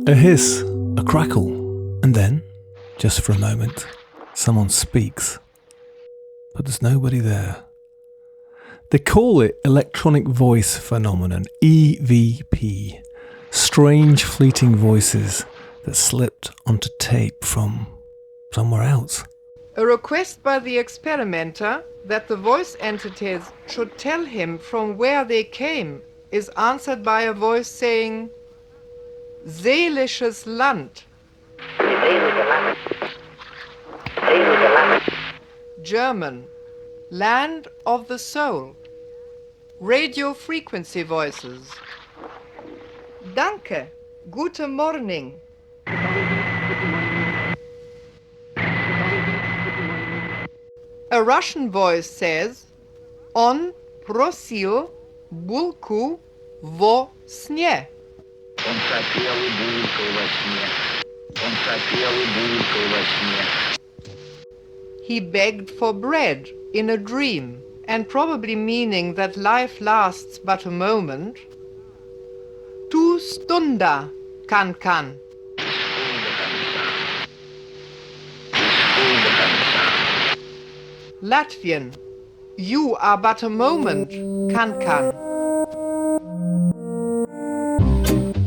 A hiss, a crackle, and then, just for a moment, someone speaks. But there's nobody there. They call it electronic voice phenomenon, EVP. Strange fleeting voices that slipped onto tape from somewhere else. A request by the experimenter that the voice entities should tell him from where they came is answered by a voice saying, Seelisches Land. German, land of the soul. Radio frequency voices. Danke, gute Morning. A Russian voice says, On prosil bulku vo snie. Он хотел и булку во сне. Он хотел и булку во сне. He begged for bread in a dream, and probably meaning that life lasts but a moment. Tu stunda kan. Latvian, you are but a moment, kan.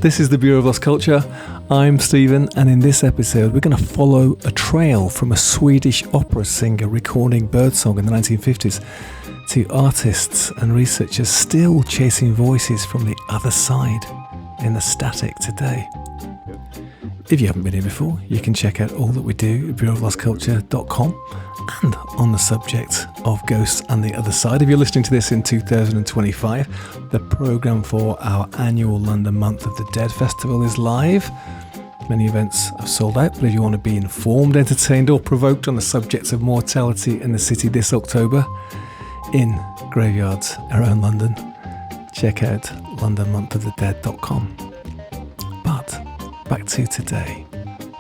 This is the Bureau of Lost Culture. I'm Stephen, and in this episode we're going to follow a trail from a Swedish opera singer recording birdsong in the 1950s to artists and researchers still chasing voices from the other side in the static today. If you haven't been here before, you can check out all that we do at bureauoflostculture.com and on the subject of ghosts and the other side. If you're listening to this in 2025, the programme for our annual London Month of the Dead Festival is live. Many events have sold out, but if you want to be informed, entertained or provoked on the subjects of mortality in the city this October in graveyards around London, check out londonmonthofthedead.com. But back to today.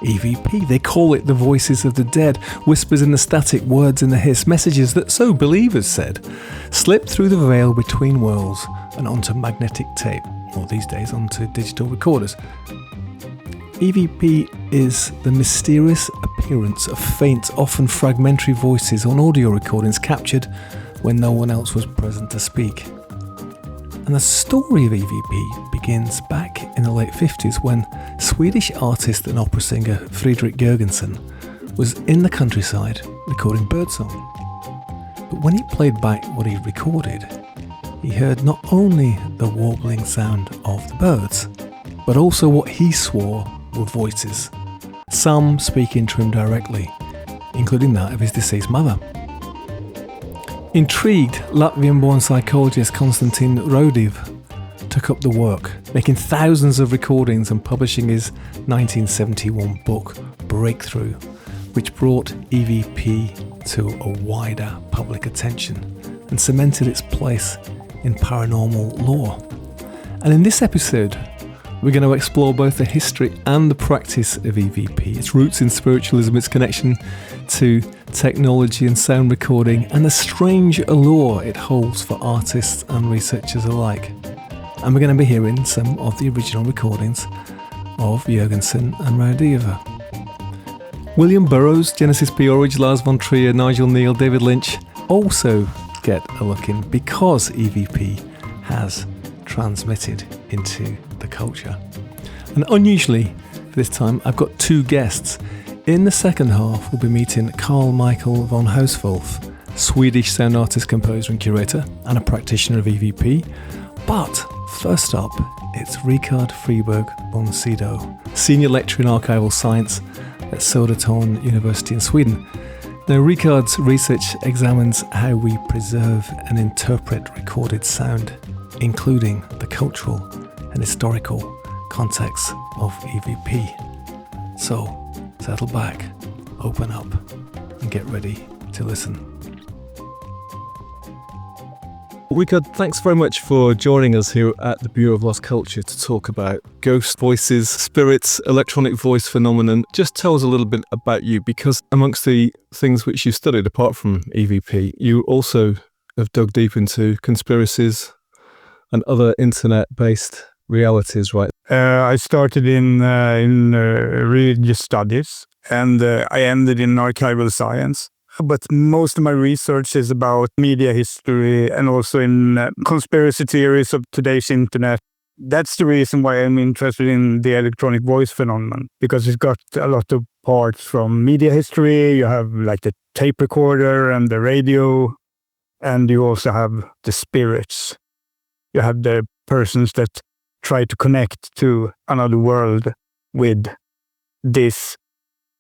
EVP, they call it the voices of the dead, whispers in the static, words in the hiss, messages that, so believers said, slip through the veil between worlds and onto magnetic tape, or these days onto digital recorders. EVP is the mysterious appearance of faint, often fragmentary voices on audio recordings captured when no one else was present to speak. And the story of EVP begins back in the late 50s when Swedish artist and opera singer Friedrich Jürgenson was in the countryside recording birdsong. But when he played back what he'd recorded, he heard not only the warbling sound of the birds, but also what he swore were voices, some speaking to him directly, including that of his deceased mother. Intrigued, Latvian-born psychologist Konstantin Raudive took up the work, making thousands of recordings and publishing his 1971 book, Breakthrough, which brought EVP to a wider public attention and cemented its place in paranormal lore. And in this episode, we're going to explore both the history and the practice of EVP, its roots in spiritualism, its connection to technology and sound recording, and the strange allure it holds for artists and researchers alike. And we're going to be hearing some of the original recordings of Jürgenson and Raudive. William Burroughs, Genesis P-Orridge, Lars von Trier, Nigel, Kneale, David Lynch also get a look in because EVP has transmitted into the culture. And unusually for this time, I've got two guests. In the second half, we'll be meeting Carl Michael von Hosfolf, Swedish sound artist, composer and curator, and a practitioner of EVP. But first up, it's Richard Friberg von Sydow, senior lecturer in archival science at Södertörn University in Sweden. Now, Richard's research examines how we preserve and interpret recorded sound, including the cultural and historical context of EVP. So, settle back, open up, and get ready to listen. Richard, thanks very much for joining us here at the Bureau of Lost Culture to talk about ghost voices, spirits, electronic voice phenomenon. Just tell us a little bit about you, because amongst the things which you studied apart from EVP, you also have dug deep into conspiracies and other internet-based realities, right? I started in religious studies, and I ended in archival science. But most of my research is about media history and also in conspiracy theories of today's internet. That's the reason why I'm interested in the electronic voice phenomenon, because it's got a lot of parts from media history. You have like the tape recorder and the radio, and you also have the spirits. You have the persons that try to connect to another world with this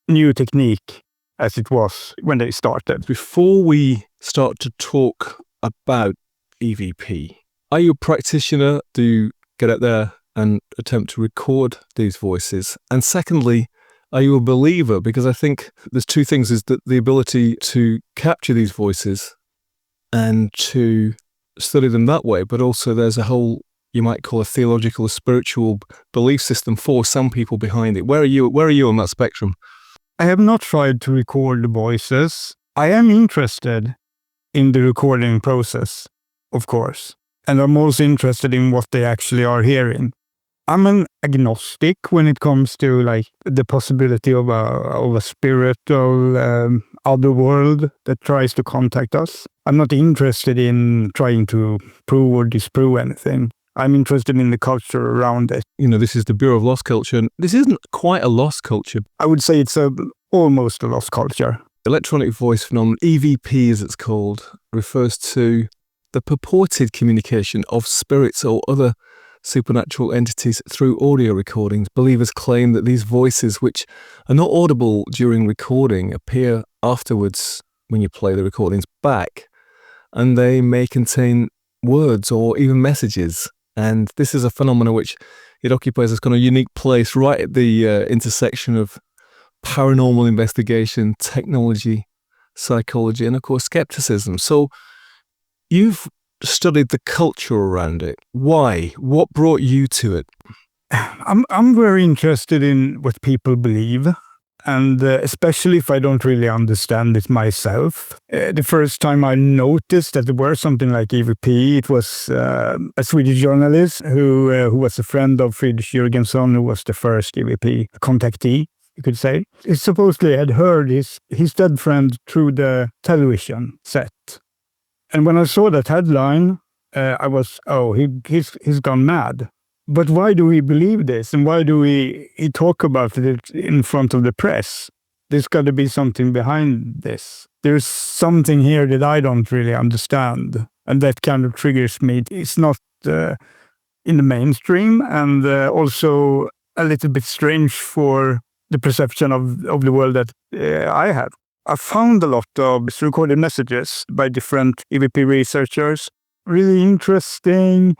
new technique as it was when they started. Before we start to talk about EVP, are you a practitioner? Do you get out there and attempt to record these voices? And secondly, are you a believer? Because I think there's two things, is that the ability to capture these voices and to study them that way, but also there's a whole, you might call a theological or spiritual belief system for some people behind it. Where are you on that spectrum? I have not tried to record the voices. I am interested in the recording process, of course. And I'm also interested in what they actually are hearing. I'm an agnostic when it comes to like the possibility of a spiritual other world that tries to contact us. I'm not interested in trying to prove or disprove anything. I'm interested in the culture around it. You know, this is the Bureau of Lost Culture. This isn't quite a lost culture. I would say it's almost a lost culture. Electronic voice phenomenon, EVP as it's called, refers to the purported communication of spirits or other supernatural entities through audio recordings. Believers claim that these voices, which are not audible during recording, appear afterwards when you play the recordings back, and they may contain words or even messages. And this is a phenomenon which it occupies as kind of a unique place right at the intersection of paranormal investigation, technology, psychology, and of course skepticism. So you've studied the culture around it. Why? What brought you to it? I'm very interested in what people believe, and especially if I don't really understand it myself. The first time I noticed that there were something like EVP, it was a Swedish journalist who was a friend of Friedrich Jürgenson, who was the first EVP contactee, you could say. He supposedly had heard his dead friend through the television set. And when I saw that headline, I was, he's gone mad. But why do we believe this? And why do he talk about it in front of the press? There's got to be something behind this. There's something here that I don't really understand. And that kind of triggers me. It's not in the mainstream, and also a little bit strange for the perception of the world that I have. I found a lot of recorded messages by different EVP researchers. Really interesting.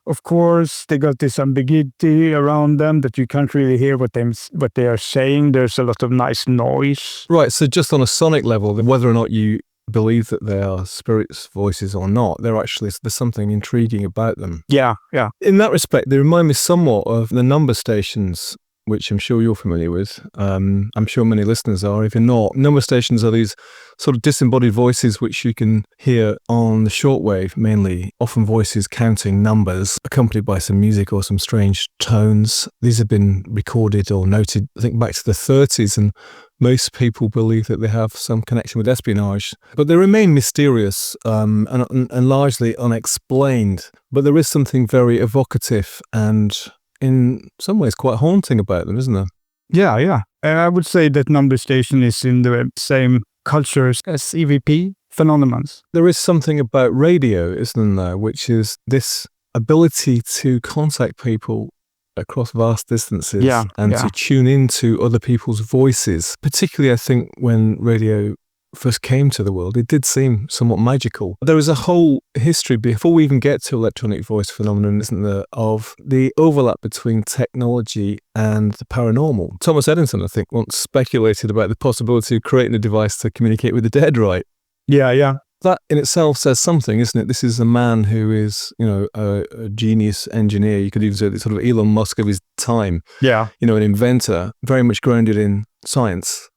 Of course, they got this ambiguity around them that you can't really hear what they are saying. There's a lot of nice noise. Right, so just on a sonic level, whether or not you believe that they are spirits' voices or not, there's something intriguing about them. Yeah. In that respect, they remind me somewhat of the number stations, which I'm sure you're familiar with. I'm sure many listeners are. If you're not, number stations are these sort of disembodied voices which you can hear on the shortwave, mainly, often voices counting numbers, accompanied by some music or some strange tones. These have been recorded or noted, I think, back to the 30s, and most people believe that they have some connection with espionage. But they remain mysterious and largely unexplained. But there is something very evocative and in some ways quite haunting about them, isn't there? Yeah. I would say that number station is in the same culture as EVP phenomenon. There is something about radio, isn't there, which is this ability to contact people across vast distances and to tune into other people's voices. Particularly, I think, when radio first came to the world, it did seem somewhat magical. There is a whole history before we even get to electronic voice phenomenon, isn't there, of the overlap between technology and the paranormal. Thomas Edison, I think, once speculated about the possibility of creating a device to communicate with the dead, right? Yeah. That in itself says something, isn't it? This is a man who is, a genius engineer. You could even say the sort of Elon Musk of his time. Yeah. An inventor, very much grounded in science.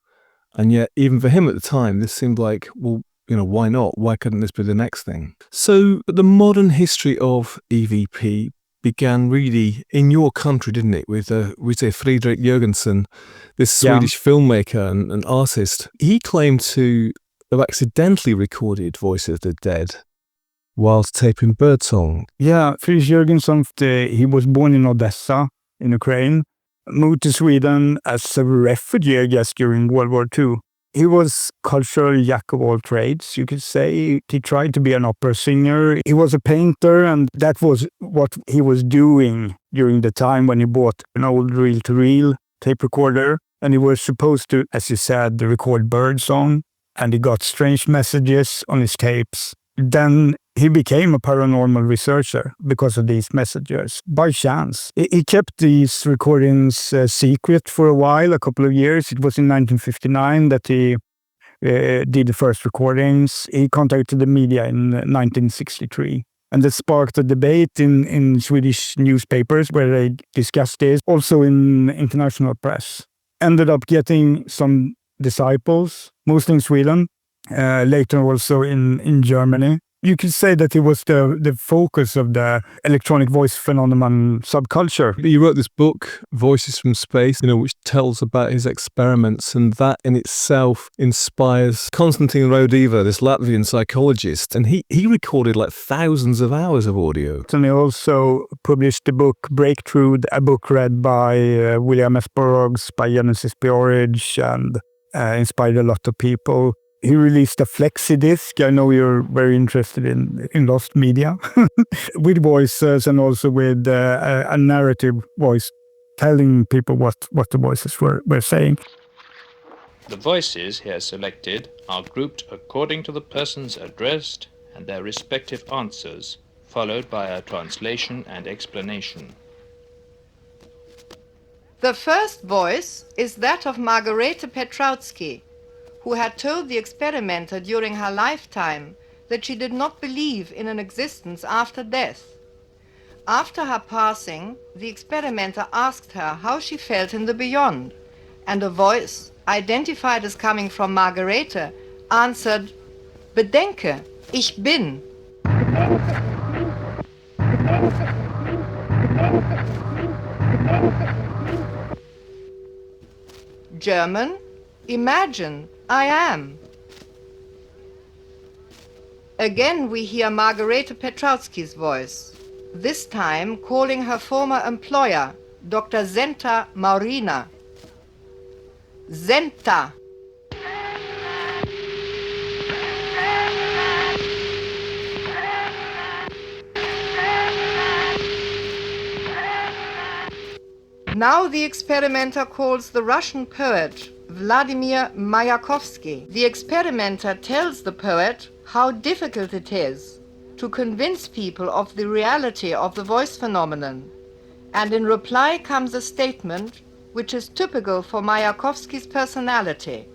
And yet, even for him at the time, this seemed like, well, why not? Why couldn't this be the next thing? So, the modern history of EVP began really in your country, didn't it? With, we say, Friedrich Jürgenson, this Swedish filmmaker and artist. He claimed to have accidentally recorded voices of the dead whilst taping birdsong. Yeah, Friedrich Jürgenson, he was born in Odessa, in Ukraine, moved to Sweden as a refugee, I guess, during World War II. He was cultural jack of all trades, you could say. He tried to be an opera singer. He was a painter, and that was what he was doing during the time when he bought an old reel-to-reel tape recorder. And he was supposed to, as you said, record birdsong, and he got strange messages on his tapes. Then he became a paranormal researcher because of these messages, by chance. He kept these recordings secret for a while, a couple of years. It was in 1959 that he did the first recordings. He contacted the media in 1963. And that sparked a debate in Swedish newspapers where they discussed this, also in international press. Ended up getting some disciples, mostly in Sweden, later also in Germany. You could say that he was the focus of the electronic voice phenomenon subculture. You wrote this book, Voices from Space, which tells about his experiments, and that in itself inspires Konstantin Raudive, this Latvian psychologist, and he recorded like thousands of hours of audio. And he also published the book Breakthrough, a book read by William S. Burroughs, by Genesis P-Orridge, and inspired a lot of people. He released a flexi disc. I know you're very interested in lost media, with voices and also with a narrative voice telling people what the voices were saying. The voices here selected are grouped according to the persons addressed and their respective answers, followed by a translation and explanation. The first voice is that of Margarete Petrowski, who had told the experimenter during her lifetime that she did not believe in an existence after death. After her passing, the experimenter asked her how she felt in the beyond, and a voice, identified as coming from Margarete, answered, "Bedenke, ich bin." German, imagine, I am. Again we hear Margarete Petrowski's voice, this time calling her former employer, Dr. Zenta Maurina. Zenta. Now the experimenter calls the Russian poet Vladimir Mayakovsky. The experimenter tells the poet how difficult it is to convince people of the reality of the voice phenomenon, and in reply comes a statement which is typical for Mayakovsky's personality.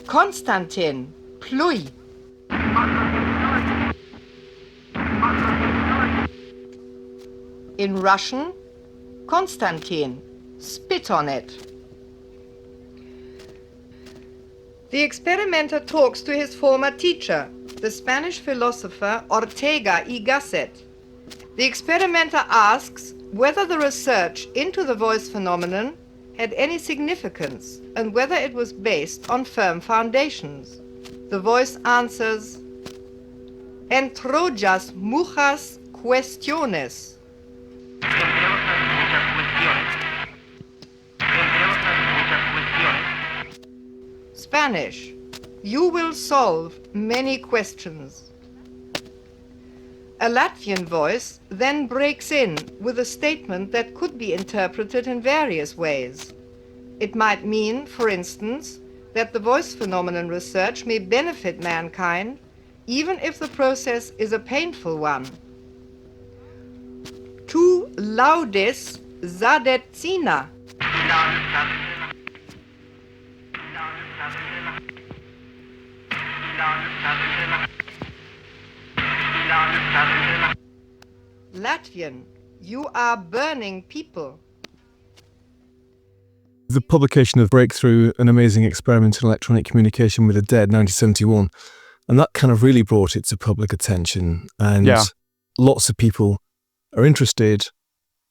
Konstantin, pluj. In Russian, Konstantin, spit on it. The experimenter talks to his former teacher, the Spanish philosopher Ortega y Gasset. The experimenter asks whether the research into the voice phenomenon had any significance and whether it was based on firm foundations. The voice answers, "Entrollas muchas cuestiones." Spanish, you will solve many questions. A Latvian voice then breaks in with a statement that could be interpreted in various ways. It might mean, for instance, that the voice phenomenon research may benefit mankind, even if the process is a painful one. Tu laudis zadecina. Latvian, you are burning people. The publication of Breakthrough, an amazing experiment in electronic communication with the dead, 1971, and that kind of really brought it to public attention. And lots of people are interested,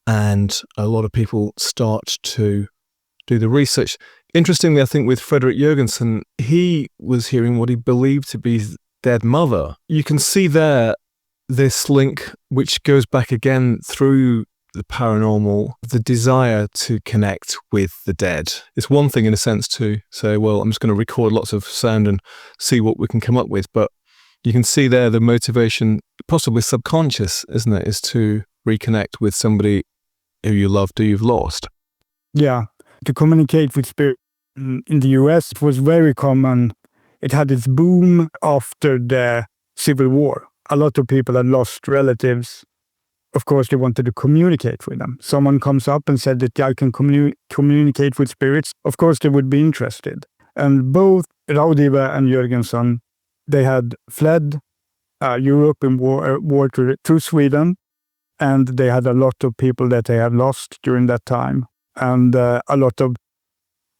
and a lot of people start to do the research. Interestingly, I think with Friedrich Jürgenson, he was hearing what he believed to be his dead mother. You can see there this link, which goes back again through the paranormal, the desire to connect with the dead. It's one thing in a sense to say, well, I'm just going to record lots of sound and see what we can come up with. But you can see there the motivation, possibly subconscious, isn't it, is to reconnect with somebody who you loved, who you've lost. Yeah, to communicate with spirit in the US, it was very common. It had its boom after the Civil War. A lot of people had lost relatives. Of course, they wanted to communicate with them. Someone comes up and said that I can communicate with spirits. Of course, they would be interested. And both Raudive and Jürgenson, they had fled Europe in war to Sweden. And they had a lot of people that they had lost during that time. And a lot of,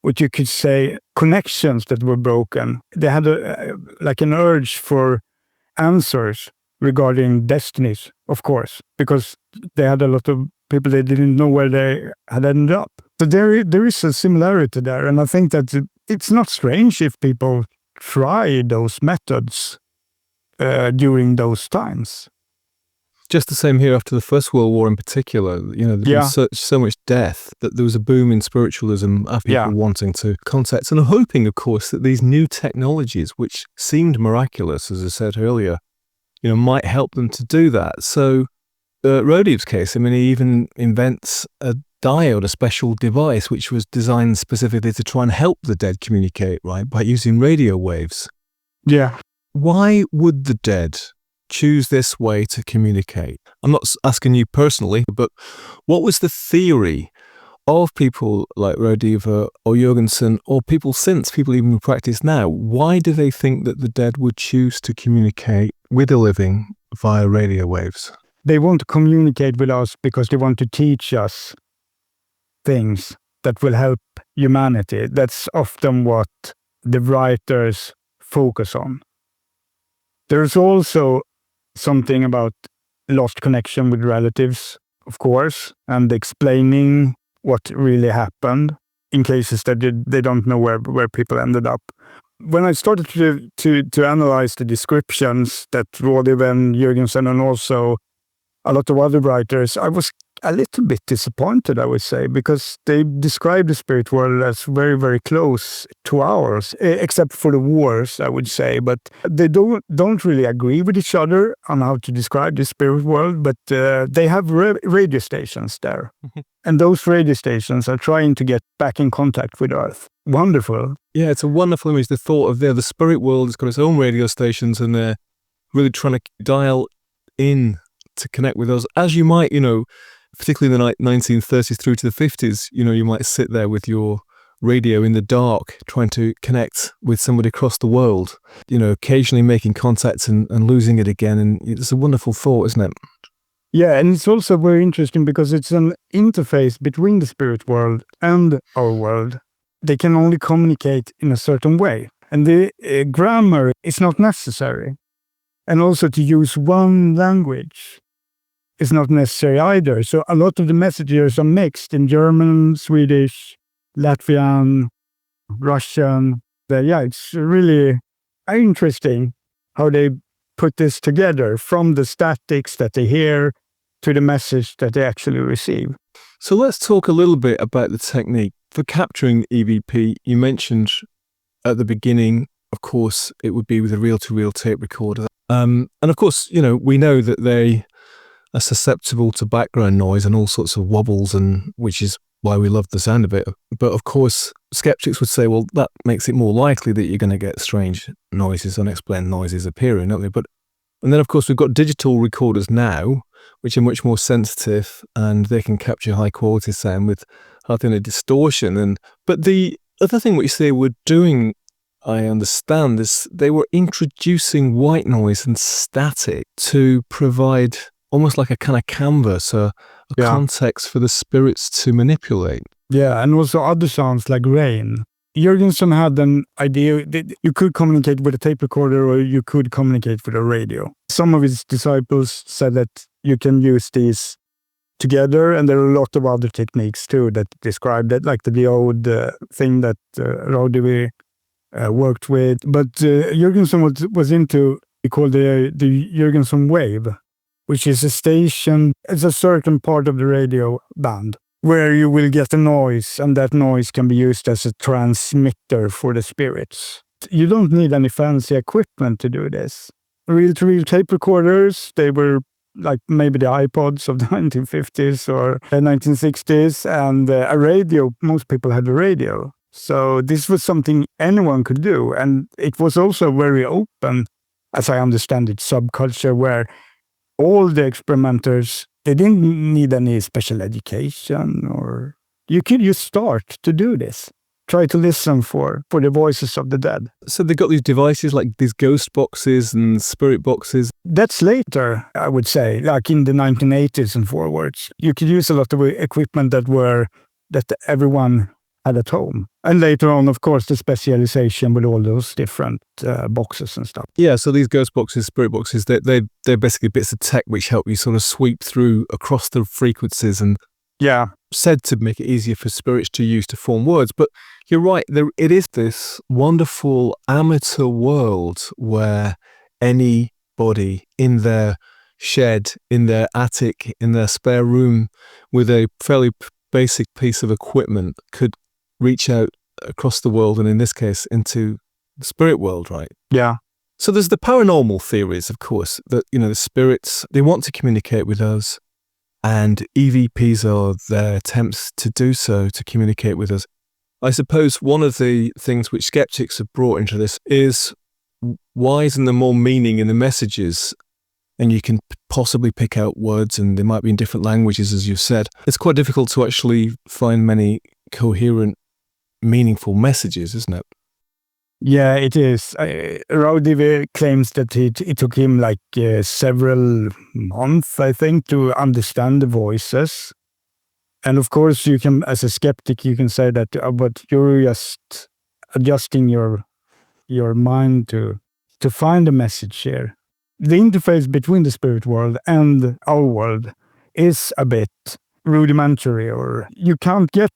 what you could say, connections that were broken. They had an urge for answers regarding destinies, of course, because they had a lot of people they didn't know where they had ended up. So there is a similarity there, and I think that it's not strange if people try those methods during those times. Just the same here after the First World War in particular. You know, there was so much death that there was a boom in spiritualism, people wanting to contact and hoping, of course, that these new technologies, which seemed miraculous, as I said earlier, you know, might help them to do that. So, Raudive's case, I mean, he even invents a diode, a special device, which was designed specifically to try and help the dead communicate, right, by using radio waves. Yeah. Why would the dead choose this way to communicate? I'm not asking you personally, but what was the theory of people like Raudive or Jürgenson, or people even who practice now? Why do they think that the dead would choose to communicate with the living via radio waves? They want to communicate with us because they want to teach us things that will help humanity. That's often what the writers focus on. There's also something about lost connection with relatives, of course, and explaining what really happened in cases that they don't know where people ended up. When I started to analyze the descriptions that Raudive and Jürgenson and also a lot of other writers, I was a little bit disappointed, I would say, because they describe the spirit world as very, very close to ours, except for the wars, I would say. But they don't really agree with each other on how to describe the spirit world, but they have radio stations there. And those radio stations are trying to get back in contact with Earth. Wonderful. Yeah, it's a wonderful image. The thought of the spirit world has got its own radio stations, and they're really trying to dial in to connect with us, as you might, you know, particularly in the 1930s through to the 50s, you know, you might sit there with your radio in the dark trying to connect with somebody across the world, you know, occasionally making contacts and losing it again. And it's a wonderful thought, isn't it? Yeah, and it's also very interesting because it's an interface between the spirit world and our world. They can only communicate in a certain way. And the grammar is not necessary. And also to use one language is not necessary either. So a lot of the messages are mixed in German, Swedish, Latvian, Russian. It's really interesting how they put this together, from the statics that they hear to the message that they actually receive. So let's talk a little bit about the technique. For capturing EVP, you mentioned at the beginning, of course, it would be with a reel-to-reel tape recorder. And of course, you know, we know that they are susceptible to background noise and all sorts of wobbles, and which is why we love the sound of it. But of course, skeptics would say, well, that makes it more likely that you're going to get strange noises, unexplained noises appearing, don't they? And then, of course, we've got digital recorders now, which are much more sensitive, and they can capture high-quality sound with hardly any distortion. But the other thing which they were doing, I understand, is they were introducing white noise and static to provide almost like a kind of canvas, a context for the spirits to manipulate. Yeah, and also other sounds like rain. Jürgenson had an idea that you could communicate with a tape recorder or you could communicate with a radio. Some of his disciples said that you can use these together, and there are a lot of other techniques too that describe that, like the old thing that Raudive worked with. But Jürgenson was into, he called the Jürgenson wave, which is a station, it's a certain part of the radio band where you will get a noise, and that noise can be used as a transmitter for the spirits. You don't need any fancy equipment to do this. Reel-to-reel tape recorders, they were like maybe the iPods of the 1950s or 1960s, and a radio, most people had a radio. So this was something anyone could do, and it was also very open, as I understand it, subculture where all the experimenters, they didn't need any special education, or you could just start to do this. Try to listen for the voices of the dead. So they've got these devices like these ghost boxes and spirit boxes. That's later, I would say, like in the 1980s and forwards. You could use a lot of equipment that everyone had at home. And later on, of course, the specialization with all those different boxes and stuff. Yeah, so these ghost boxes, spirit boxes, they're basically bits of tech which help you sort of sweep through across the frequencies and said to make it easier for spirits to use to form words. But you're right, it is this wonderful amateur world where anybody in their shed, in their attic, in their spare room with a fairly basic piece of equipment could reach out across the world, and in this case into the spirit world, right? Yeah. So there's the paranormal theories, of course, that, the spirits, they want to communicate with us, and EVPs are their attempts to do so, to communicate with us. I suppose one of the things which skeptics have brought into this is, why isn't there more meaning in the messages? And you can possibly pick out words, and they might be in different languages, as you've said. It's quite difficult to actually find many coherent, meaningful messages, isn't it? Yeah, it is. Raudive claims that it took him like several months, I think, to understand the voices. And of course, you can, as a skeptic, you can say that, but you're just adjusting your mind to find a message here. The interface between the spirit world and our world is a bit rudimentary, or you can't get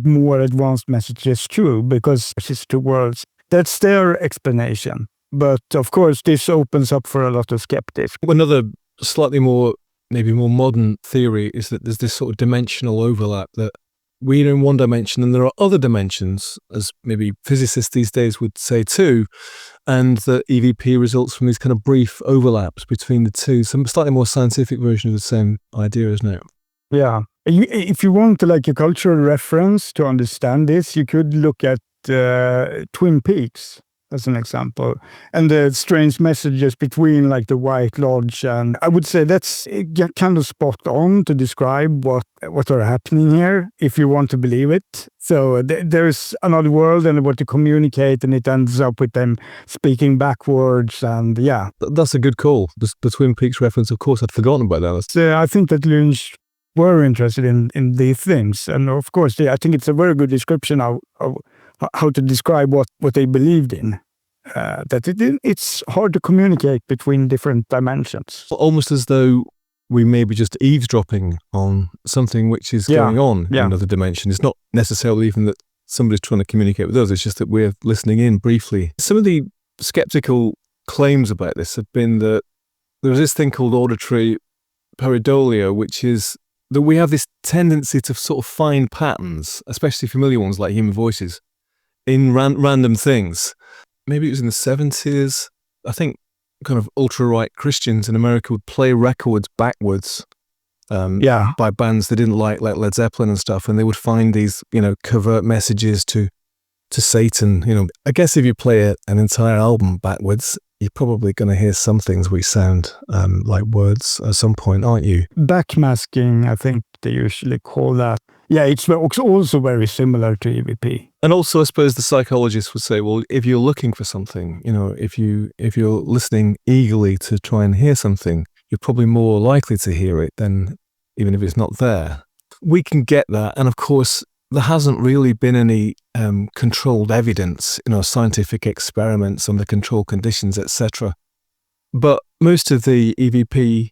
more advanced messages through, because it's two worlds. That's their explanation. But of course, this opens up for a lot of skeptics. Another slightly more, maybe more modern theory is that there's this sort of dimensional overlap, that we're in one dimension and there are other dimensions, as maybe physicists these days would say too, and that EVP results from these kind of brief overlaps between the two. Some slightly more scientific version of the same idea, isn't it? Yeah. If you want like a cultural reference to understand this, you could look at Twin Peaks as an example, and the strange messages between like the White Lodge, and I would say that's kind of spot on to describe what are happening here, if you want to believe it. So there's another world and what to communicate, and it ends up with them speaking backwards, and yeah. That's a good call. The Twin Peaks reference, of course, I'd forgotten about that. So I think that Lynch were interested in these things, and of course I think it's a very good description of how to describe what they believed in. That it's hard to communicate between different dimensions. Almost as though we may be just eavesdropping on something which is going on in another dimension. It's not necessarily even that somebody's trying to communicate with us, it's just that we're listening in briefly. Some of the skeptical claims about this have been that there's this thing called auditory pareidolia, which is that we have this tendency to sort of find patterns, especially familiar ones like human voices, in random things. Maybe it was in the 70s, I think kind of ultra-right Christians in America would play records backwards by bands they didn't like Led Zeppelin and stuff, and they would find these, covert messages to Satan. I guess if you play an entire album backwards, you're probably going to hear some things which sound like words at some point, aren't you? Backmasking, I think they usually call that. Yeah, it's also very similar to EVP. And also, I suppose the psychologist would say, well, if you're looking for something, if you're listening eagerly to try and hear something, you're probably more likely to hear it than even if it's not there. We can get that. And of course, there hasn't really been any controlled evidence, scientific experiments under controlled conditions, etc. But most of the EVP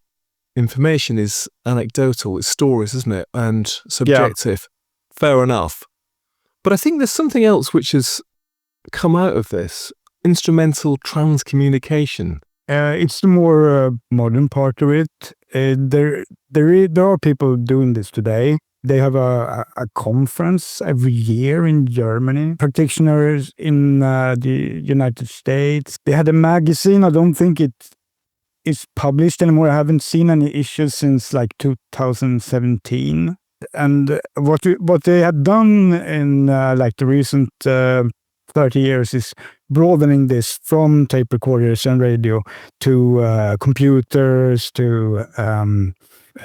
information is anecdotal, it's stories, isn't it? And subjective. Fair enough. But I think there's something else which has come out of this. Instrumental transcommunication. It's the more modern part of it. There are people doing this today. They have a conference every year in Germany. Practitioners in the United States. They had a magazine. I don't think it is published anymore. I haven't seen any issues since like 2017. And what they had done in like the recent 30 years is broadening this from tape recorders and radio to computers, to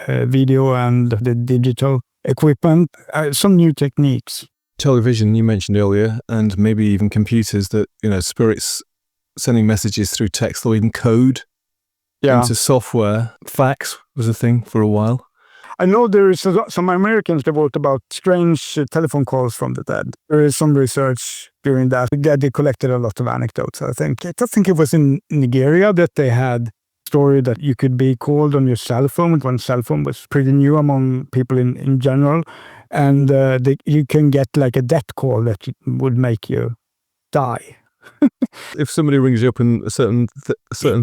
video and the digital equipment, some new techniques. Television, you mentioned earlier, and maybe even computers that, spirits sending messages through text or even code into software. Fax was a thing for a while. I know there is some Americans that wrote about strange telephone calls from the dead. There is some research during that. They collected a lot of anecdotes, I think. I think it was in Nigeria that they had a story that you could be called on your cell phone when cell phone was pretty new among people in general. And you can get like a death call that would make you die. If somebody rings you up and a certain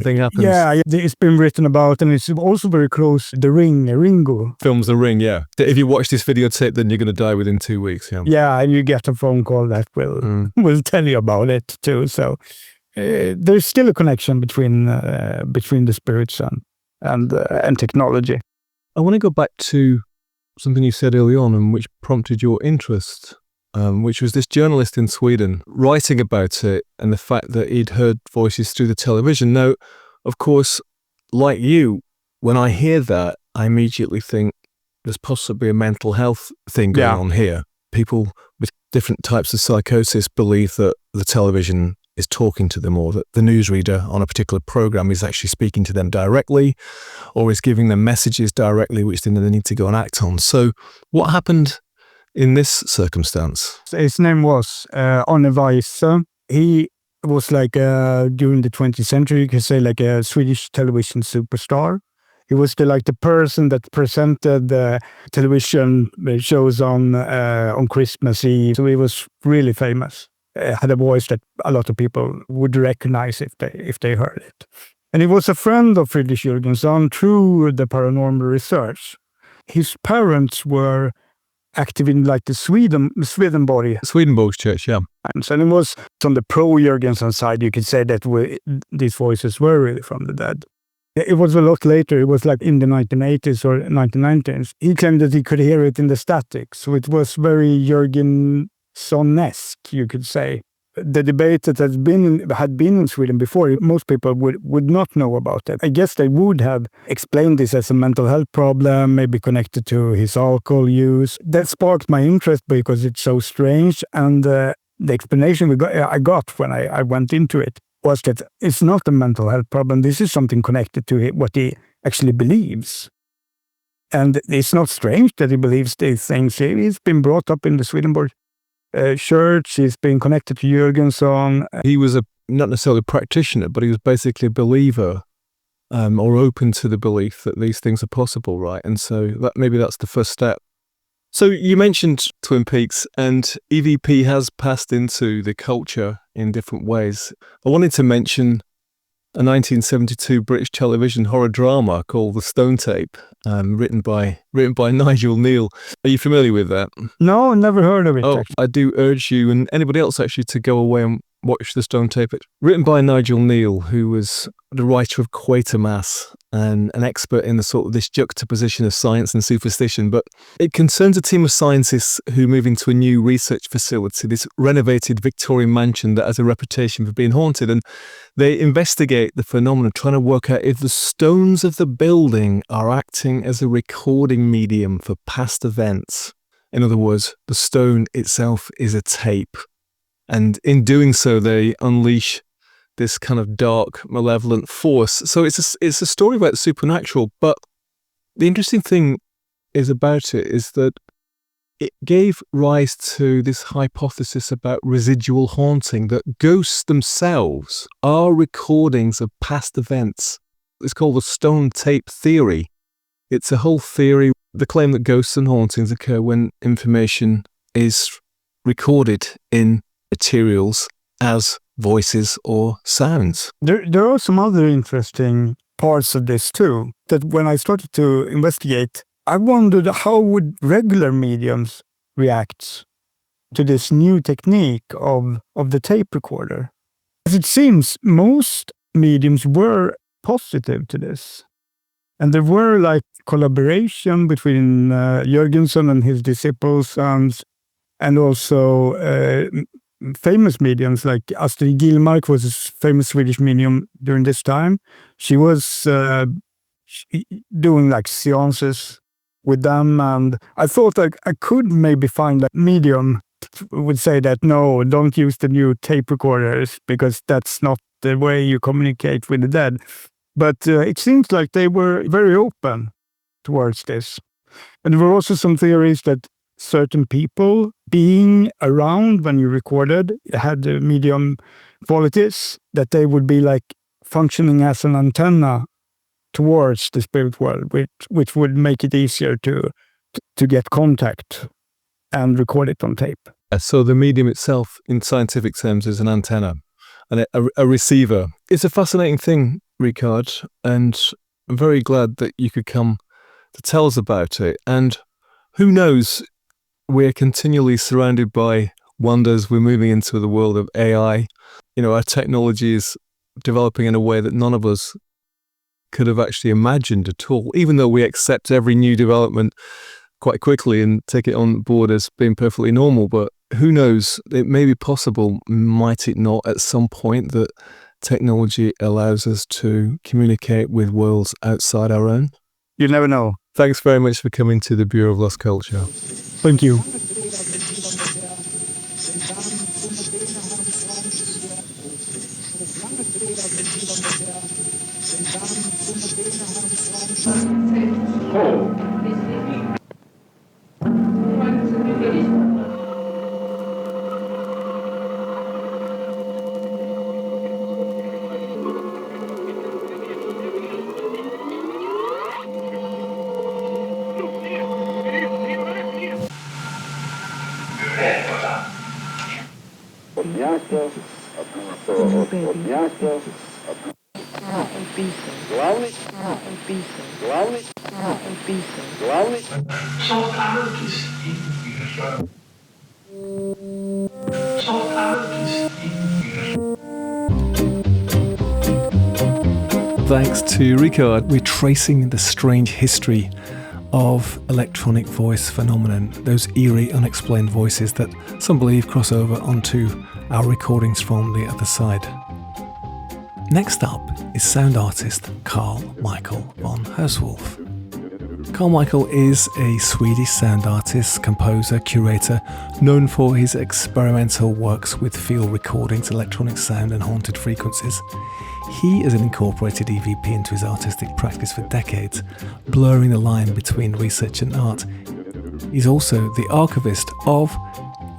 thing happens. Yeah, it's been written about, and it's also very close. The Ringo. Films The Ring, yeah. If you watch this videotape, then you're going to die within 2 weeks. Yeah. Yeah, and you get a phone call that will tell you about it too. So there's still a connection between the spirits and technology. I want to go back to something you said early on, and which prompted your interest. Which was this journalist in Sweden writing about it and the fact that he'd heard voices through the television. Now, of course, like you, when I hear that, I immediately think there's possibly a mental health thing going on here. People with different types of psychosis believe that the television is talking to them, or that the newsreader on a particular program is actually speaking to them directly, or is giving them messages directly, which then they need to go and act on. So what happened in this circumstance? His name was Arne Weise. He was like, during the 20th century, you could say like a Swedish television superstar. He was the person that presented the television shows on Christmas Eve. So he was really famous. Had a voice that a lot of people would recognize if they heard it. And he was a friend of Friedrich Jürgenson through the paranormal research. His parents were active in like the Swedenborg Church, yeah. And so it was on the pro-Jürgenson side, you could say that these voices were really from the dead. It was a lot later, it was like in the 1980s or 1990s. He claimed that he could hear it in the static, so it was very Jürgenson-esque, you could say. The debate that had been in Sweden before, most people would not know about it. I guess they would have explained this as a mental health problem, maybe connected to his alcohol use. That sparked my interest because it's so strange. And the explanation I got when I went into it was that it's not a mental health problem. This is something connected to what he actually believes. And it's not strange that he believes these things. He's been brought up in the Swedenborg church. He's been connected to Jürgenson. He was not necessarily a practitioner, but he was basically a believer, or open to the belief that these things are possible, right? And so maybe that's the first step. So you mentioned Twin Peaks, and EVP has passed into the culture in different ways. I wanted to mention a 1972 British television horror drama called The Stone Tape, written by Nigel Kneale. Are you familiar with that? No, never heard of it. Oh, actually. I do urge you and anybody else actually to go away and watch The Stone Tape. It's written by Nigel Kneale, who was the writer of Quatermass and an expert in the sort of this juxtaposition of science and superstition. But it concerns a team of scientists who move into a new research facility, this renovated Victorian mansion that has a reputation for being haunted. And they investigate the phenomenon, trying to work out if the stones of the building are acting as a recording medium for past events. In other words, the stone itself is a tape. And in doing so, they unleash this kind of dark, malevolent force. So it's a story about the supernatural. But the interesting thing about it is that it gave rise to this hypothesis about residual haunting, that ghosts themselves are recordings of past events. It's called the stone tape theory. It's a whole theory, the claim that ghosts and hauntings occur when information is recorded in materials as voices or sounds. There are some other interesting parts of this too, that when I started to investigate, I wondered how would regular mediums react to this new technique of the tape recorder. As it seems, most mediums were positive to this. And there were like collaboration between Jürgenson and his disciples and also famous mediums like Astrid Gilmark was a famous Swedish medium during this time. She was doing like seances with them, and I thought I could maybe find a medium would say that no, don't use the new tape recorders because that's not the way you communicate with the dead. But it seems like they were very open towards this. And there were also some theories that certain people being around when you recorded had the medium qualities, that they would be like functioning as an antenna towards the spirit world, which would make it easier to get contact and record it on tape. So the medium itself, in scientific terms, is an antenna and a receiver. It's a fascinating thing, Ricard, and I'm very glad that you could come to tell us about it. And who knows, we're continually surrounded by wonders. We're moving into the world of AI. You know, our technology is developing in a way that none of us could have actually imagined at all, even though we accept every new development quite quickly and take it on board as being perfectly normal. But who knows, it may be possible, might it not, at some point that technology allows us to communicate with worlds outside our own? You never know. Thanks very much for coming to the Bureau of Lost Culture. Thank you. Thanks to Ricard, we're tracing the strange history of electronic voice phenomenon, those eerie, unexplained voices that some believe cross over onto our recordings from the other side. Next up is sound artist Carl Michael von Hauswolf. Carl Michael is a Swedish sound artist, composer, curator, known for his experimental works with field recordings, electronic sound and haunted frequencies. He has incorporated EVP into his artistic practice for decades, blurring the line between research and art. He's also the archivist of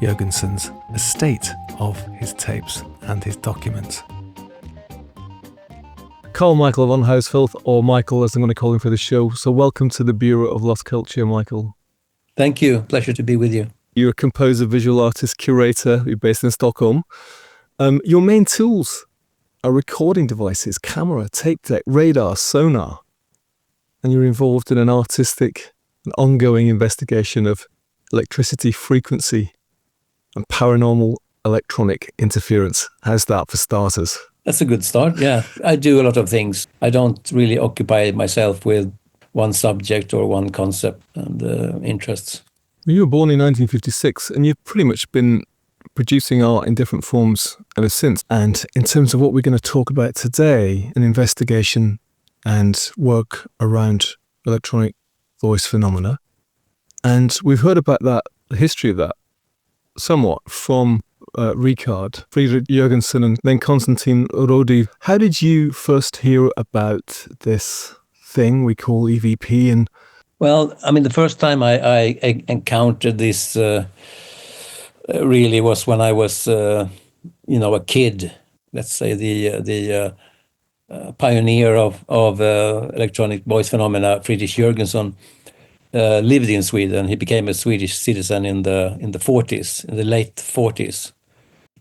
Jürgenson's estate of his tapes and his documents. Carl Michael von Hauswolf, or Michael as I'm going to call him for the show. So welcome to the Bureau of Lost Culture, Michael. Thank you. Pleasure to be with you. You're a composer, visual artist, curator. You're based in Stockholm. Your main tools are recording devices, camera, tape deck, radar, sonar. And you're involved in an artistic and ongoing investigation of electricity frequency and paranormal electronic interference. How's that for starters? That's a good start, yeah. I do a lot of things. I don't really occupy myself with one subject or one concept and interests. You were born in 1956 and you've pretty much been producing art in different forms ever since. And in terms of what we're going to talk about today, an investigation and work around electronic voice phenomena. And we've heard about that, the history of that, somewhat from Ricard, Friedrich Jürgenson, and then Konstantin Raudive. How did you first hear about this thing we call EVP? And well, I mean, the first time I encountered this really was when I was, a kid. Let's say the pioneer of electronic voice phenomena, Friedrich Jürgenson, lived in Sweden. He became a Swedish citizen in the 40s, in the late 40s.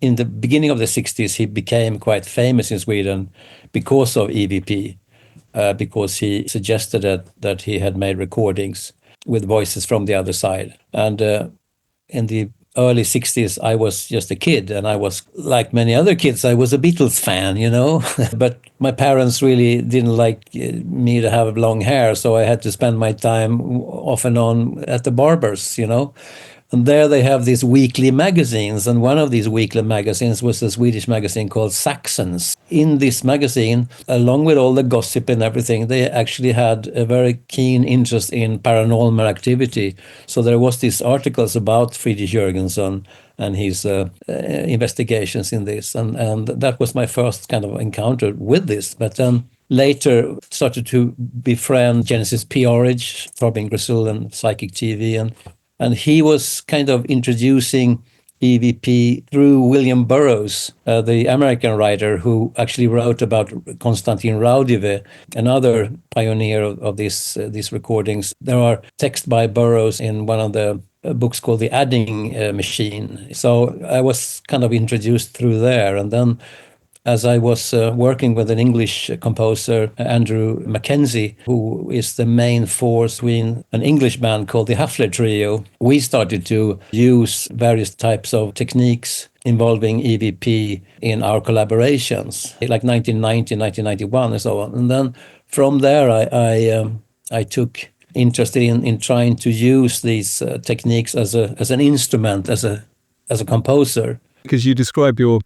In the beginning of the 60s, he became quite famous in Sweden because of EVP, because he suggested that he had made recordings with voices from the other side. And in the early 60s, I was just a kid, and I was, like many other kids, I was a Beatles fan, you know. But my parents really didn't like me to have long hair, so I had to spend my time off and on at the barbers, you know. And there they have these weekly magazines, and one of these weekly magazines was a Swedish magazine called Saxons. In this magazine, along with all the gossip and everything, they actually had a very keen interest in paranormal activity. So there was these articles about Friedrich Jürgenson and his investigations in this, and that was my first kind of encounter with this. But then later started to befriend Genesis P-Orridge, Throbbing Gristle and Psychic TV, and he was kind of introducing EVP through William Burroughs, the American writer who actually wrote about Konstantin Raudive, another pioneer of these recordings. There are texts by Burroughs in one of the books called The Adding Machine. So I was kind of introduced through there. And then as I was working with an English composer, Andrew Mackenzie, who is the main force in an English band called the Huffler Trio, we started to use various types of techniques involving EVP in our collaborations, like 1990, 1991, and so on. And then from there, I took interest in trying to use these techniques as an instrument, as a composer. Because you describe your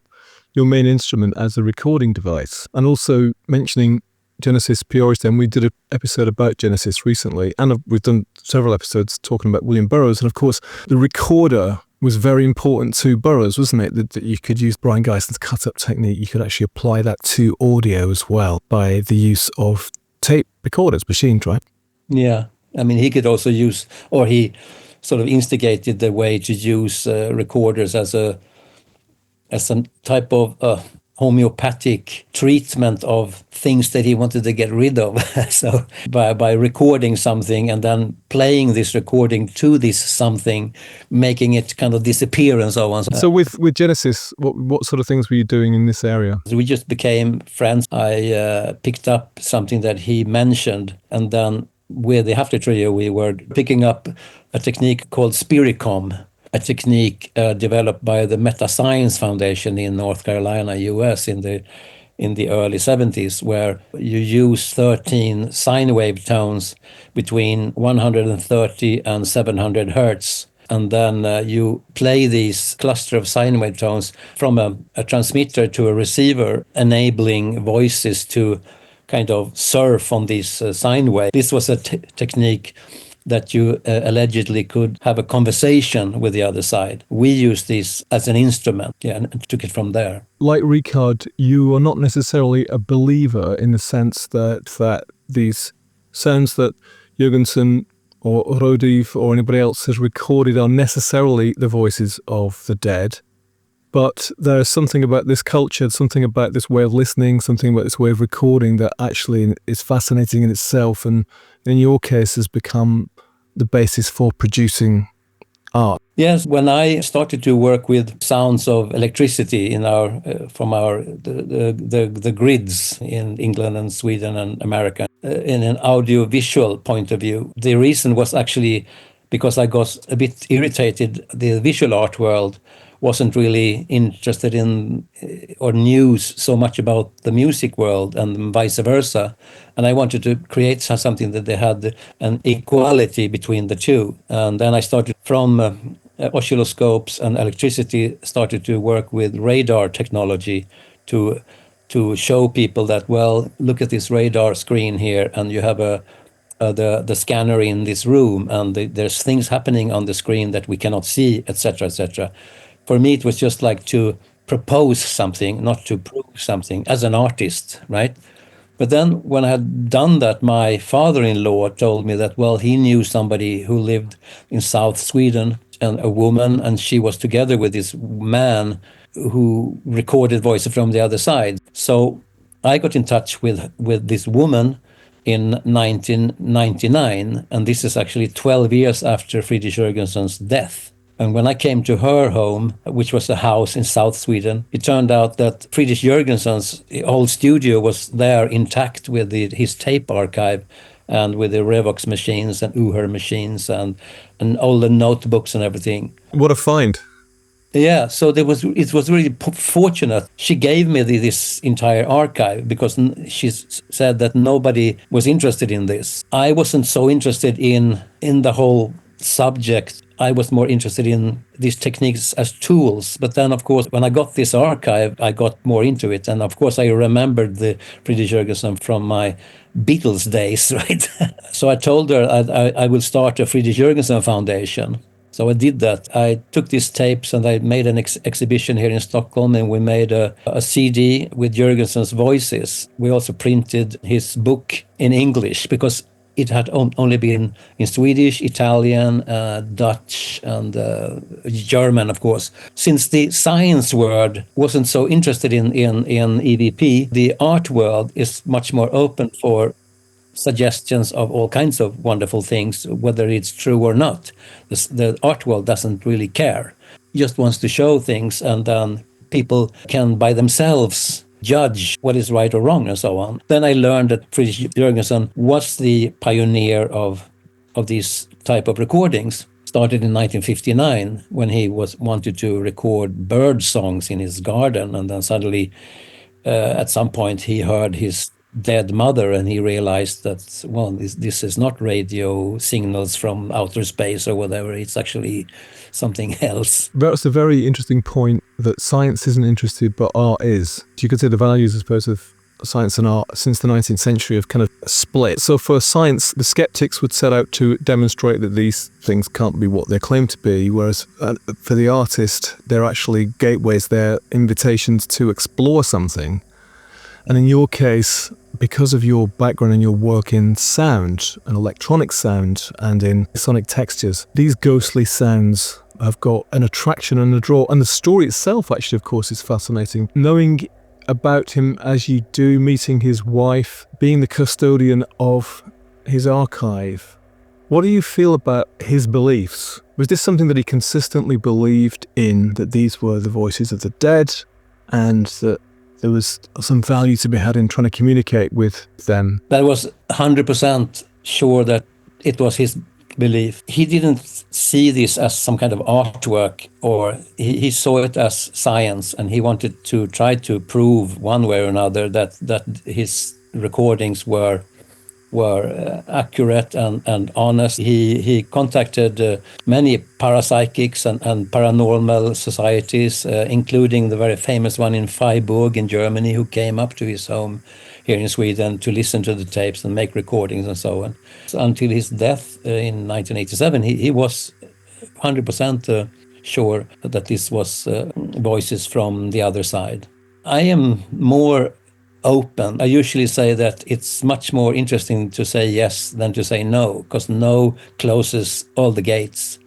main instrument as a recording device, and also mentioning Genesis P-Orridge. Then we did an episode about Genesis recently, and we've done several episodes talking about William Burroughs. And of course, the recorder was very important to Burroughs, wasn't it? That you could use Brian Geison's cut-up technique. You could actually apply that to audio as well by the use of tape recorders, machined, right? Yeah, I mean, he could also use, or he sort of instigated the way to use recorders as some type of homeopathic treatment of things that he wanted to get rid of. So by recording something and then playing this recording to this something, making it kind of disappear and so on. So with Genesis, what sort of things were you doing in this area? We just became friends. I picked up something that he mentioned, and then with the Huffler Trio, we were picking up a technique called Spiricom, a technique developed by the Meta Science Foundation in North Carolina, US, in the early 70s, where you use 13 sine wave tones between 130 and 700 hertz. And then you play these cluster of sine wave tones from a transmitter to a receiver, enabling voices to kind of surf on these sine waves. This was a technique that you allegedly could have a conversation with the other side. We used this as an instrument, and took it from there. Like Ricard, you are not necessarily a believer in the sense that these sounds that Jürgenson or Raudive or anybody else has recorded are necessarily the voices of the dead. But there's something about this culture, something about this way of listening, something about this way of recording that actually is fascinating in itself, and in your case has become the basis for producing art. Yes, when I started to work with sounds of electricity in from the grids in England and Sweden and America, in an audio-visual point of view, the reason was actually because I got a bit irritated. The visual art world wasn't really interested in or knew so much about the music world, and vice versa. And I wanted to create something that they had an equality between the two. And then I started from oscilloscopes and electricity, started to work with radar technology to show people that, well, look at this radar screen here, and you have the scanner in this room, and there's things happening on the screen that we cannot see, etc., etc. For me, it was just like to propose something, not to prove something as an artist, right? But then when I had done that, my father-in-law told me that, well, he knew somebody who lived in South Sweden, and a woman, and she was together with this man who recorded voices from the other side. So I got in touch with this woman in 1999, and this is actually 12 years after Friedrich Jürgenson's death. And when I came to her home, which was a house in South Sweden, it turned out that Friedrich Jürgenson's whole studio was there intact with his tape archive and with the Revox machines and Uher machines and all the notebooks and everything. What a find. Yeah, so it was really fortunate. She gave me this entire archive because she said that nobody was interested in this. I wasn't so interested in the whole subject. I was more interested in these techniques as tools. But then, of course, when I got this archive, I got more into it. And of course, I remembered the Friedrich Jürgenson from my Beatles days, right? So I told her I will start a Friedrich Jürgenson Foundation. So I did that. I took these tapes and I made an exhibition here in Stockholm, and we made a CD with Jürgenson's voices. We also printed his book in English because it had only been in Swedish, Italian, Dutch, and German, of course. Since the science world wasn't so interested in EVP, the art world is much more open for suggestions of all kinds of wonderful things, whether it's true or not. The art world doesn't really care. It just wants to show things, and then people can by themselves judge what is right or wrong and so on. Then I learned that Friedrich Jürgenson was the pioneer of these type of recordings. Started in 1959 when he wanted to record bird songs in his garden, and then suddenly at some point he heard his dead mother, and he realized that, well, this is not radio signals from outer space or whatever, it's actually something else. That's a very interesting point, that science isn't interested, but art is. Do you consider the values, I suppose, of science and art since the 19th century have kind of split? So for science, the skeptics would set out to demonstrate that these things can't be what they claim to be, whereas for the artist, they're actually gateways, they're invitations to explore something. And in your case, because of your background and your work in sound and electronic sound and in sonic textures, these ghostly sounds have got an attraction and a draw. And the story itself, actually, of course, is fascinating. Knowing about him as you do, meeting his wife, being the custodian of his archive, what do you feel about his beliefs? Was this something that he consistently believed in, that these were the voices of the dead, and that there was some value to be had in trying to communicate with them? That was 100% sure that it was his belief. He didn't see this as some kind of artwork, or he saw it as science, and he wanted to try to prove one way or another that his recordings were accurate and honest. He contacted many parapsychics and paranormal societies, including the very famous one in Freiburg in Germany, who came up to his home here in Sweden to listen to the tapes and make recordings and so on. So until his death in 1987, he was 100% sure that this was voices from the other side. I am more open. I usually say that it's much more interesting to say yes than to say no, because no closes all the gates.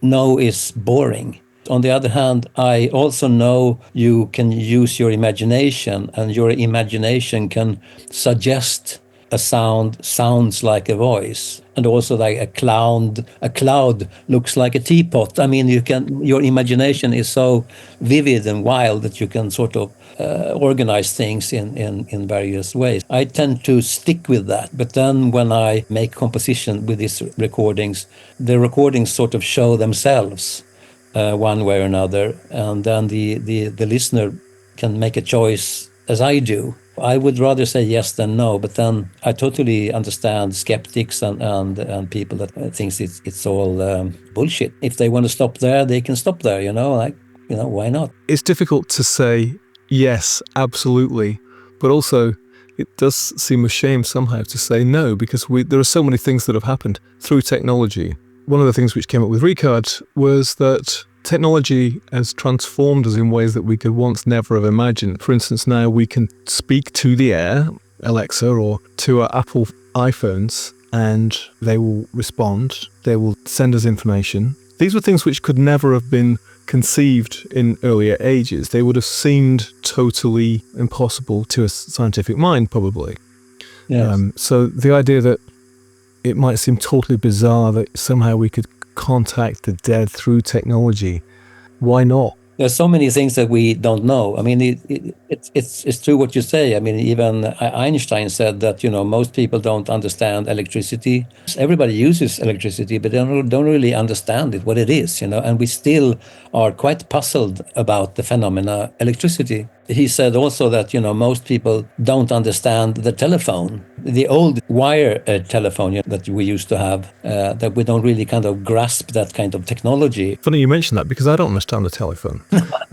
No is boring. On the other hand, I also know you can use your imagination, and your imagination can suggest a sound sounds like a voice, and also like a cloud looks like a teapot. I mean, your imagination is so vivid and wild that you can sort of organize things in various ways. I tend to stick with that, but then when I make composition with these recordings, the recordings sort of show themselves one way or another, and then the listener can make a choice as I do. I would rather say yes than no, but then I totally understand skeptics and people that thinks it's all bullshit. If they want to stop there, they can stop there, why not? It's difficult to say yes, absolutely, but also it does seem a shame somehow to say no, because there are so many things that have happened through technology. One of the things which came up with Ricard was that technology has transformed us in ways that we could once never have imagined. For instance, now we can speak to the air, Alexa, or to our Apple iPhones, and they will respond. They will send us information. These were things which could never have been conceived in earlier ages, they would have seemed totally impossible to a scientific mind, probably. Yes. So the idea that it might seem totally bizarre that somehow we could contact the dead through technology, why not? There's so many things that we don't know. I mean, it's true what you say. I mean, even Einstein said that, most people don't understand electricity. Everybody uses electricity, but they don't really understand it, what it is, and we still are quite puzzled about the phenomena electricity. He said also that, most people don't understand the telephone, the old wire telephone that we used to have, that we don't really kind of grasp that kind of technology. Funny you mention that, because I don't understand the telephone.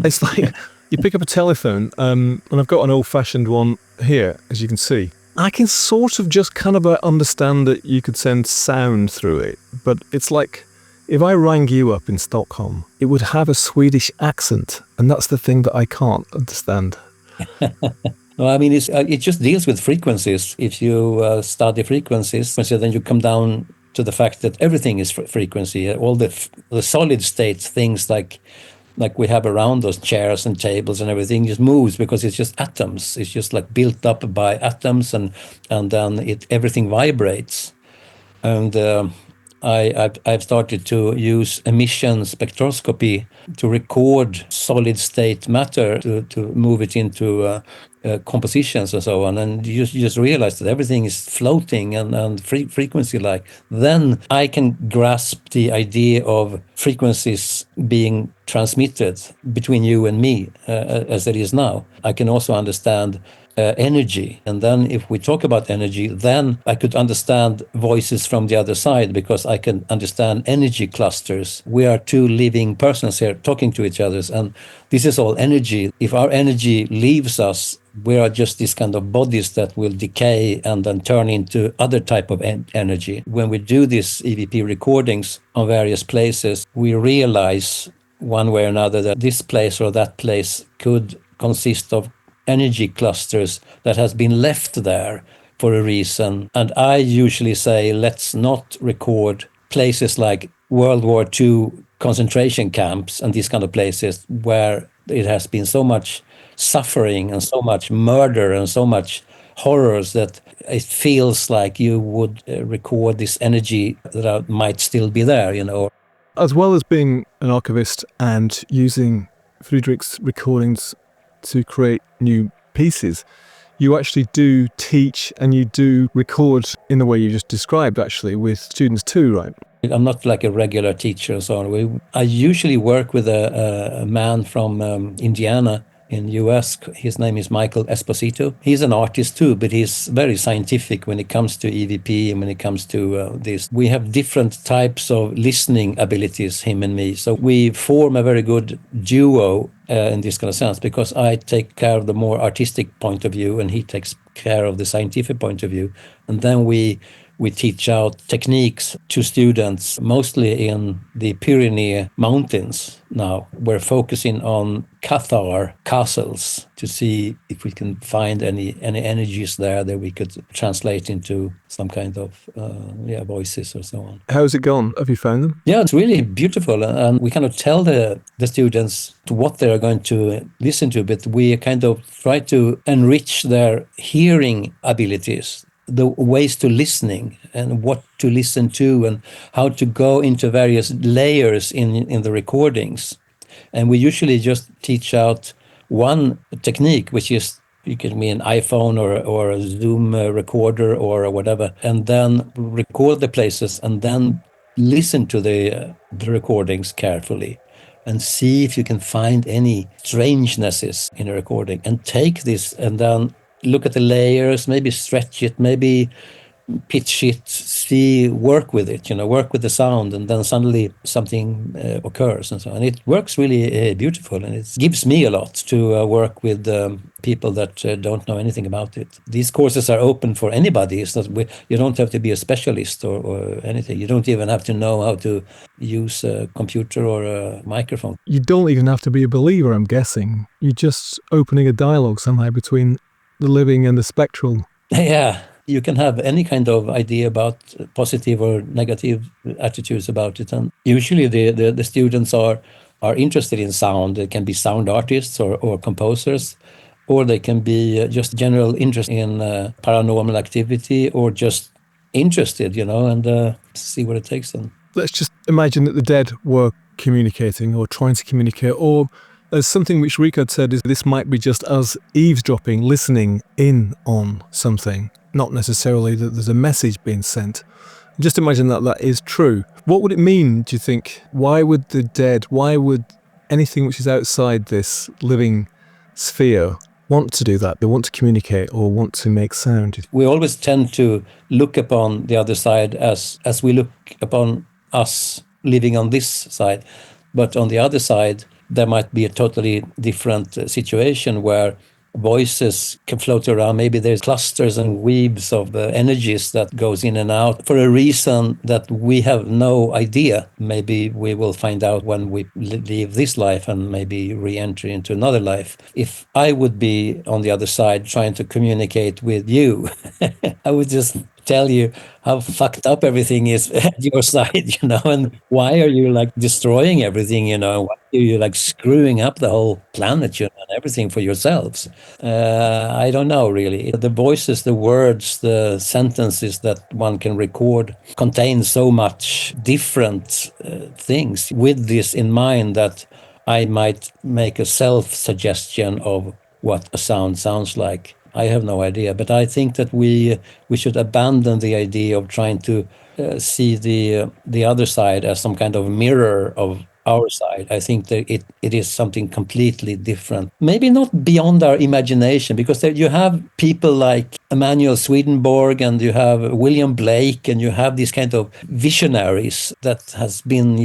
It's like you pick up a telephone, and I've got an old-fashioned one here, as you can see. I can sort of just kind of understand that you could send sound through it, but it's like if I rang you up in Stockholm, it would have a Swedish accent, and that's the thing that I can't understand. No, I mean, it just deals with frequencies. If you study frequencies, then you come down to the fact that everything is frequency. All the solid state things like we have around us, chairs and tables and everything, just moves because it's just atoms. It's just like built up by atoms, and then everything vibrates. And I've started to use emission spectroscopy to record solid state matter, to move it into compositions and so on. And you just realize that everything is floating and frequency-like. Then I can grasp the idea of frequencies being transmitted between you and me, as it is now. I can also understand energy. And then if we talk about energy, then I could understand voices from the other side, because I can understand energy clusters. We are two living persons here talking to each other, and this is all energy. If our energy leaves us, we are just these kind of bodies that will decay and then turn into other type of energy. When we do these EVP recordings on various places, we realize one way or another that this place or that place could consist of energy clusters that has been left there for a reason. And I usually say, let's not record places like World War II concentration camps and these kind of places where it has been so much suffering and so much murder and so much horrors that it feels like you would record this energy that might still be there, As well as being an archivist and using Friedrich's recordings to create new pieces, you actually do teach and you do record in the way you just described, actually, with students too, right? I'm not like a regular teacher and so on. I usually work with a man from Indiana in US. His name is Michael Esposito. He's an artist too, but he's very scientific when it comes to EVP and when it comes to this. We have different types of listening abilities, him and me. So we form a very good duo in this kind of sense, because I take care of the more artistic point of view and he takes care of the scientific point of view. And then we teach out techniques to students, mostly in the Pyrenees Mountains now. We're focusing on Cathar castles to see if we can find any energies there that we could translate into some kind of voices or so on. How's it gone? Have you found them? Yeah, it's really beautiful. And we kind of tell the students what they're going to listen to, but we kind of try to enrich their hearing abilities, the ways to listening and what to listen to and how to go into various layers in the recordings. And we usually just teach out one technique, which is, you can be an iPhone or a Zoom recorder or whatever, and then record the places and then listen to the recordings carefully and see if you can find any strangenesses in a recording, and take this and then look at the layers, maybe stretch it, maybe pitch it, work with it, work with the sound, and then suddenly something occurs and so on. It works really beautiful, and it gives me a lot to work with people that don't know anything about it. These courses are open for anybody. It's not, you don't have to be a specialist or anything. You don't even have to know how to use a computer or a microphone. You don't even have to be a believer, I'm guessing. You're just opening a dialogue somehow between the living and the spectral. Yeah, you can have any kind of idea about positive or negative attitudes about it. And usually the students are are interested in sound. They can be sound artists or composers, or they can be just general interest in paranormal activity, or just interested, and see where it takes them. Let's just imagine that the dead were communicating or trying to communicate, or as something which Rico said, is this might be just us eavesdropping, listening in on something, not necessarily that there's a message being sent. Just imagine that that is true. What would it mean, do you think? Why would anything which is outside this living sphere want to do that? They want to communicate or want to make sound? We always tend to look upon the other side as we look upon us living on this side. But on the other side, there might be a totally different situation where voices can float around. Maybe there's clusters and weaves of energies that goes in and out for a reason that we have no idea. Maybe we will find out when we leave this life and maybe re-enter into another life. If I would be on the other side trying to communicate with you, I would just tell you how fucked up everything is at your side, and why are you like destroying everything, why are you like screwing up the whole planet, and everything for yourselves. I don't know, really. The voices, the words, the sentences that one can record contain so much different things. With this in mind, that I might make a self-suggestion of what a sound sounds like. I have no idea, but I think that we should abandon the idea of trying to see the other side as some kind of mirror of our side. I think that it is something completely different. Maybe not beyond our imagination, because you have people like Emanuel Swedenborg and you have William Blake and you have these kind of visionaries that has been,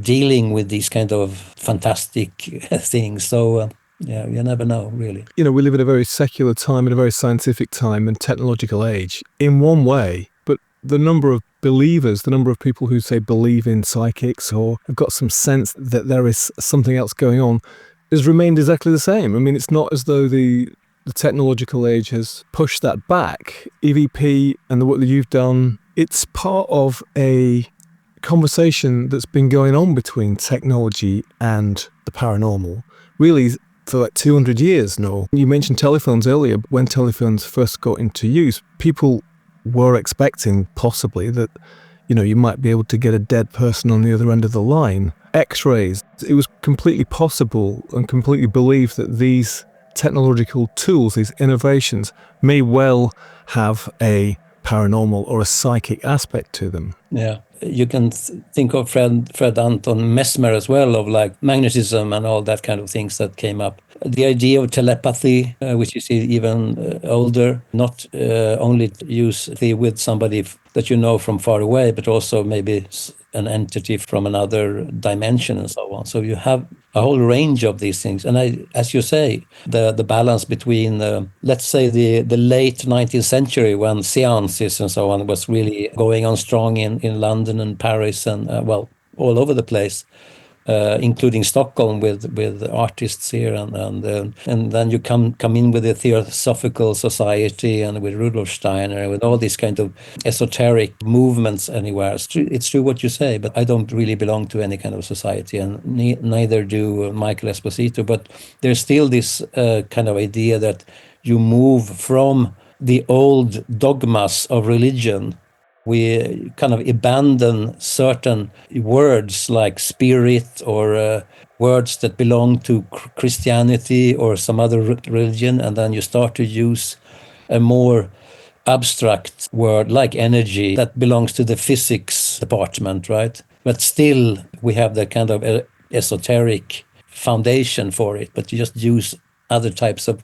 dealing with these kind of fantastic things. So yeah, you never know, really. We live in a very secular time, in a very scientific time and technological age, in one way, but the number of believers, the number of people who say believe in psychics or have got some sense that there is something else going on, has remained exactly the same. I mean, it's not as though the technological age has pushed that back. EVP and the work that you've done, it's part of a conversation that's been going on between technology and the paranormal, really, for like 200 years now. You mentioned telephones earlier. When telephones first got into use, people were expecting possibly that, you might be able to get a dead person on the other end of the line. X-rays. It was completely possible and completely believed that these technological tools, these innovations, may well have a paranormal or a psychic aspect to them. Yeah. You can think of Fred Anton Mesmer as well, of like magnetism and all that kind of things that came up. The idea of telepathy, which is even older, not only use with somebody that you know from far away, but also maybe an entity from another dimension and so on. So you have a whole range of these things. And as you say, the balance between, let's say, the late 19th century, when seances and so on was really going on strong in London and Paris and, all over the place, including Stockholm with artists here, and then you come in with the Theosophical Society and with Rudolf Steiner, with all these kind of esoteric movements anywhere. It's true what you say, but I don't really belong to any kind of society, and neither do Michael Esposito. But there's still this kind of idea that you move from the old dogmas of religion. We kind of abandon certain words like spirit or words that belong to Christianity or some other religion, and then you start to use a more abstract word like energy that belongs to the physics department, right? But still, we have the kind of esoteric foundation for it, but you just use other types of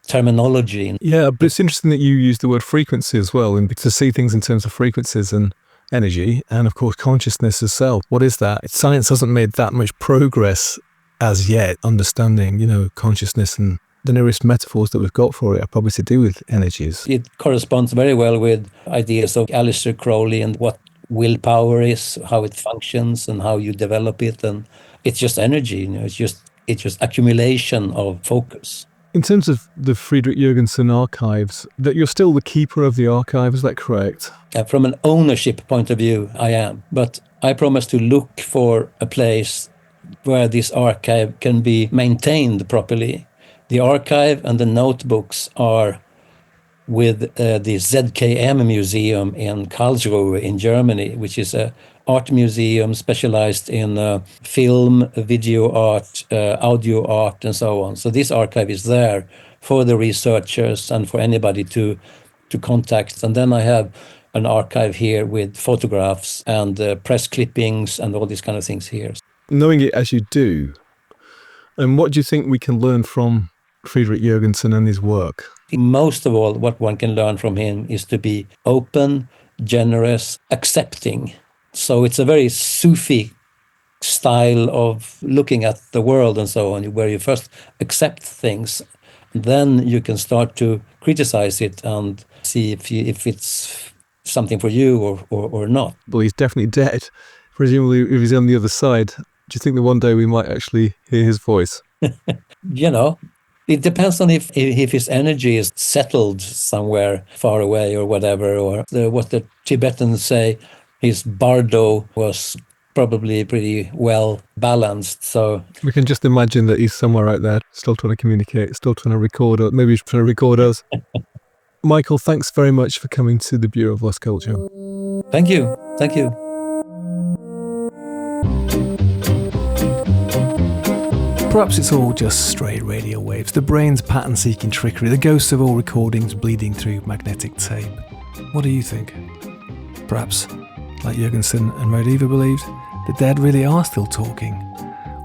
terminology. Yeah, but it's interesting that you use the word frequency as well, and to see things in terms of frequencies and energy, and of course consciousness itself. What is that? Science hasn't made that much progress as yet, understanding, consciousness, and the nearest metaphors that we've got for it are probably to do with energies. It corresponds very well with ideas of Aleister Crowley and what willpower is, how it functions, and how you develop it, and it's just energy. It's just accumulation of focus. In terms of the Friedrich Jürgenson archives, that you're still the keeper of the archive, is that correct? From an ownership point of view, I am. But I promise to look for a place where this archive can be maintained properly. The archive and the notebooks are with the ZKM Museum in Karlsruhe in Germany, which is a art museum specialized in film, video art, audio art, and so on. So this archive is there for the researchers and for anybody to contact. And then I have an archive here with photographs and press clippings and all these kind of things here. Knowing it as you do, and what do you think we can learn from Friedrich Jürgenson and his work? Most of all, what one can learn from him is to be open, generous, accepting. So it's a very Sufi style of looking at the world and so on, where you first accept things, then you can start to criticize it and see if it's something for you or not. Well, he's definitely dead. Presumably, if he's on the other side, do you think that one day we might actually hear his voice? You know, it depends on if his energy is settled somewhere far away or whatever, or what the Tibetans say, his bardo was probably pretty well balanced. So we can just imagine that he's somewhere out there, still trying to communicate, still trying to record, or maybe he's trying to record us. Michael, thanks very much for coming to the Bureau of Lost Culture. Thank you. Thank you. Perhaps it's all just stray radio waves, the brain's pattern-seeking trickery, the ghosts of all recordings bleeding through magnetic tape. What do you think? Perhaps, like Jürgenson and Raudive believed, the dead really are still talking,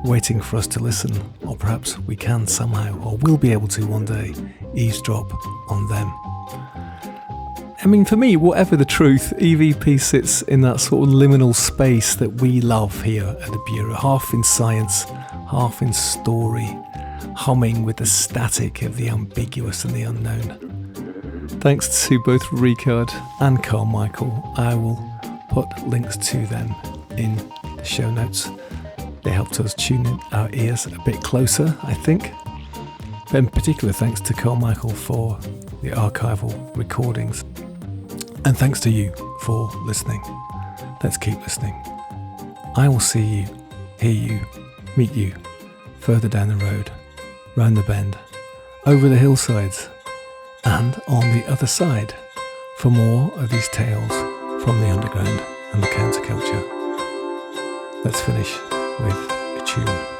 waiting for us to listen, or perhaps we can somehow, or will be able to one day, eavesdrop on them. I mean, for me, whatever the truth, EVP sits in that sort of liminal space that we love here at the Bureau, half in science, half in story, humming with the static of the ambiguous and the unknown. Thanks to both Ricard and Carmichael. I will put links to them in the show notes. They helped us tune in our ears a bit closer, I think. But in particular, thanks to Carmichael for the archival recordings. And thanks to you for listening. Let's keep listening. I will see you, hear you, meet you further down the road, round the bend, over the hillsides, and on the other side for more of these tales from the underground and the counterculture. Let's finish with a tune.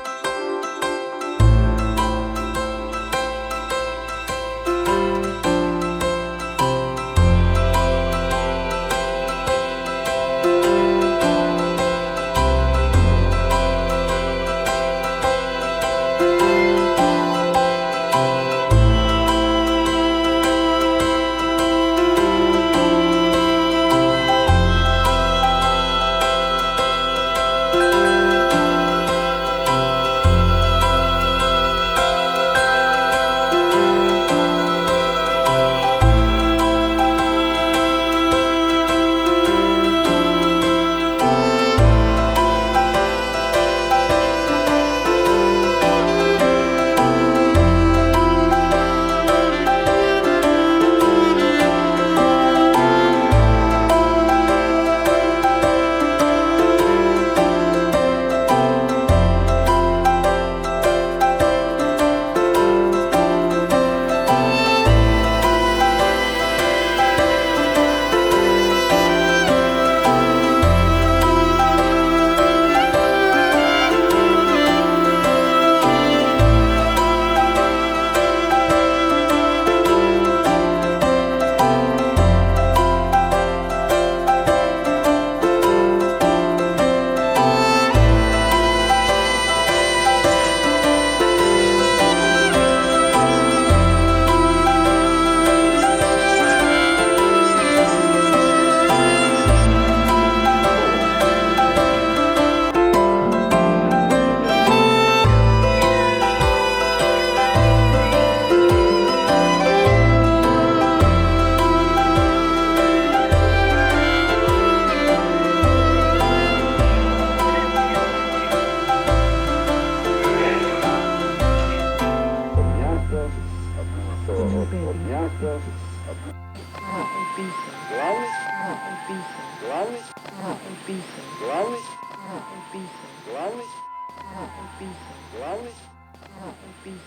EVP.